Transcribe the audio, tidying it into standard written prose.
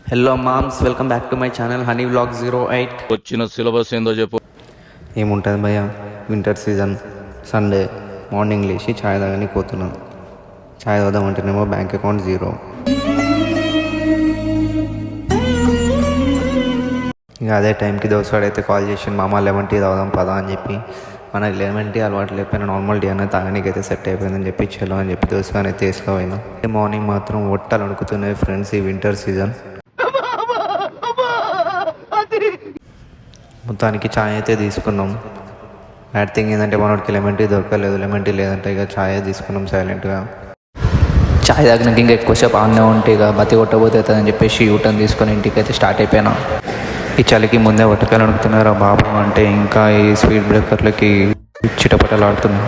Hello moms, welcome back to my channel Honey vlog 08. వచ్చిన syllabus ఏందో చెప్పు. ఏముంటుంది భయ్య, వింటర్ సీజన్, సండే మార్నింగ్ లేచి ఛాయ్ తాగని పోతున్నాం. ఛాయ్ తాగుదామంటేనేమో బ్యాంక్ అకౌంట్ జీరో. ఇంకా అదే టైంకి దోస్తాడైతే కాల్ చేసి మామ లెమన్ టీ తాగుదాం పదా అని చెప్పి, మనకి లెమన్ టీ అలవాటు లేకపోయినా నార్మల్ టీ అనేది తాగనీకి అయితే సెట్ అయిపోయిందని చెప్పి చెలో అని చెప్పి దోస్తాను అయితే తీసుకుపోయినాం. మార్నింగ్ మాత్రం ఒట్టాలు అనుకుతున్నాయి ఫ్రెండ్స్. ఈ వింటర్ సీజన్ మొత్తానికి ఛాయ్ అయితే తీసుకున్నాం. బ్యాడ్ థింగ్ ఏంటంటే మనోడికి లెమన్ టీ దొరకలేదు. లెమన్ టీ లేదంటే ఇక ఛాయ్ తీసుకున్నాం సైలెంట్గా. ఛాయ్ తాగినాక ఇంకా ఎక్కువసేపు ఆన్నే ఉంటే ఇక బతి కొట్టబోతే అవుతుందని చెప్పేసి యూటర్న్ తీసుకొని ఇంటికి అయితే స్టార్ట్ అయిపోయినా. ఈ చలికి ముందే వటకాలు అడుగుతున్నారు ఆ బాబు అంటే ఇంకా ఈ స్పీడ్ బ్రేకర్లకి చిటపటలాడుతున్నాం.